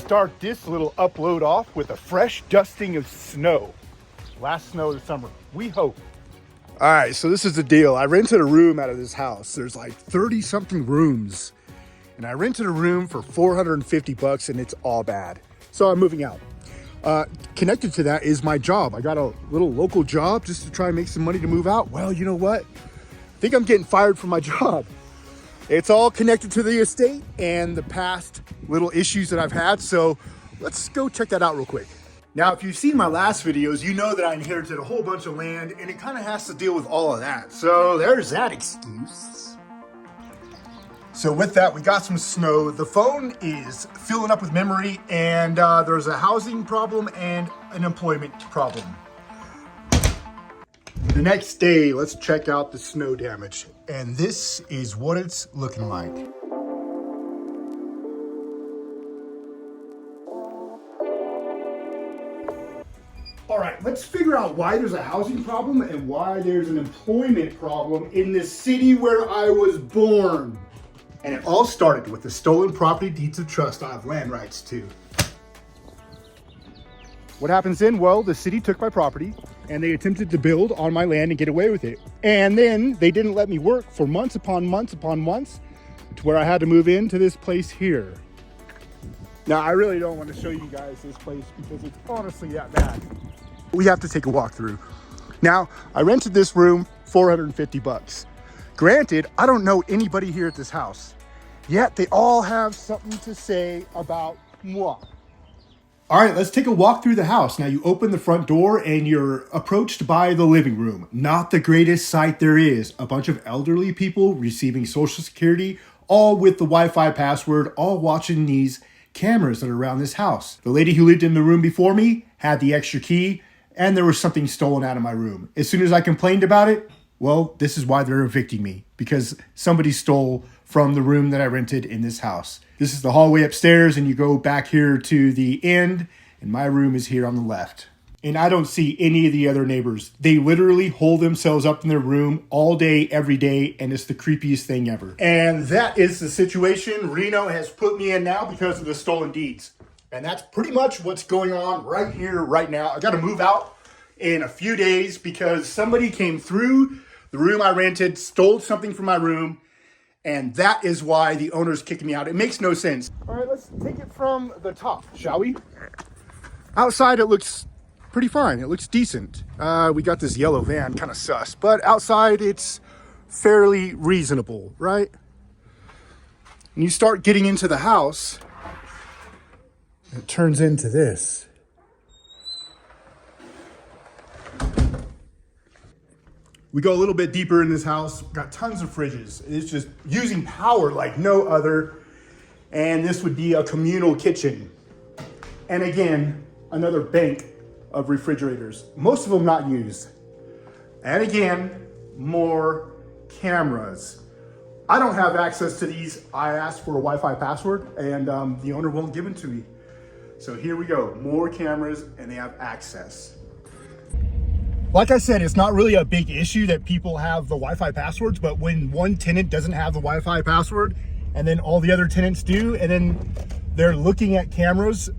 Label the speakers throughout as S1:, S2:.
S1: start this little upload off with a fresh dusting of snow. Last snow of the summer, we hope. All right, so this is the deal. I rented a room out of this house. There's like 30 something rooms. And I rented a room for $450 and it's all bad. So I'm moving out. Connected to that is my job. I got a little local job just to try and make some money to move out. Well, you know what? I think I'm getting fired from my job. It's all connected to the estate and the past little issues that I've had. So let's go check that out real quick. Now, if you've seen my last videos, you know that I inherited a whole bunch of land and it kind of has to deal with all of that. So there's that excuse. So with that, we got some snow. The phone is filling up with memory and there's a housing problem and an employment problem. The next day, let's check out the snow damage. And this is what it's looking like. All right, let's figure out why there's a housing problem and why there's an employment problem in the city where I was born. And it all started with the stolen property deeds of trust I have land rights to. What happens then? Well, the city took my property and they attempted to build on my land and get away with it. And then they didn't let me work for months upon months upon months to where I had to move into this place here. Now, I really don't want to show you guys this place because it's honestly that bad. We have to take a walk through. Now, I rented this room $450. Granted, I don't know anybody here at this house, yet they all have something to say about moi. All right, let's take a walk through the house. Now you open the front door and you're approached by the living room. Not the greatest sight there is. A bunch of elderly people receiving Social Security, all with the Wi-Fi password, all watching these cameras that are around this house. The lady who lived in the room before me had the extra key and there was something stolen out of my room. As soon as I complained about it, well, this is why they're evicting me, because somebody stole from the room that I rented in this house. This is the hallway upstairs and you go back here to the end and my room is here on the left. And I don't see any of the other neighbors. They literally hole themselves up in their room all day, every day, and it's the creepiest thing ever. And that is the situation Reno has put me in now because of the stolen deeds. And that's pretty much what's going on right here, right now. I got to move out in a few days because somebody came through the room I rented, stole something from my room, and that is why the owner's kicking me out. It makes no sense. All right, let's take it from the top, shall we? Outside, it looks pretty fine. It looks decent. We got this yellow van, kind of sus, but outside it's fairly reasonable, right? And you start getting into the house, it turns into this. We go a little bit deeper in this house, got tons of fridges. It's just using power like no other. And this would be a communal kitchen. And again, another bank of refrigerators, most of them not used. And again, more cameras. I don't have access to these. I asked for a Wi-Fi password and the owner won't give it to me. So here we go, more cameras and they have access. Like I said, it's not really a big issue that people have the Wi-Fi passwords, but when one tenant doesn't have the Wi-Fi password and then all the other tenants do, and then they're looking at cameras,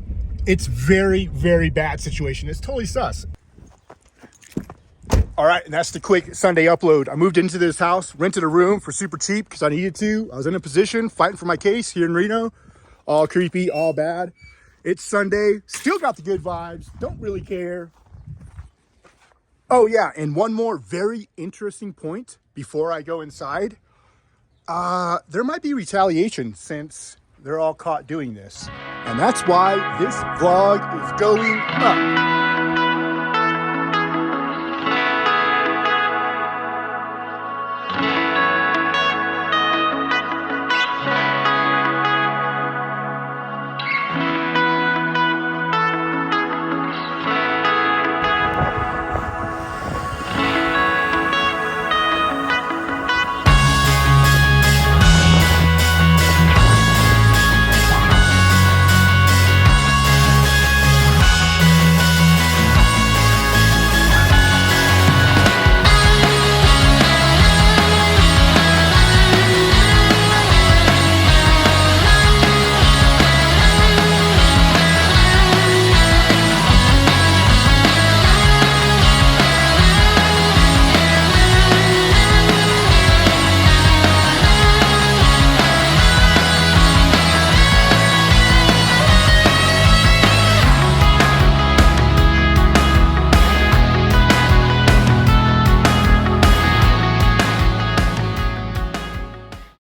S1: it's very, very bad situation. It's totally sus. All right, and that's the quick Sunday upload. I moved into this house, rented a room for super cheap because I needed to. I was in a position fighting for my case here in Reno. All creepy, all bad. It's Sunday, still got the good vibes, don't really care. Oh yeah, and one more very interesting point before I go inside. There might be retaliation since they're all caught doing this. And that's why this vlog is going up.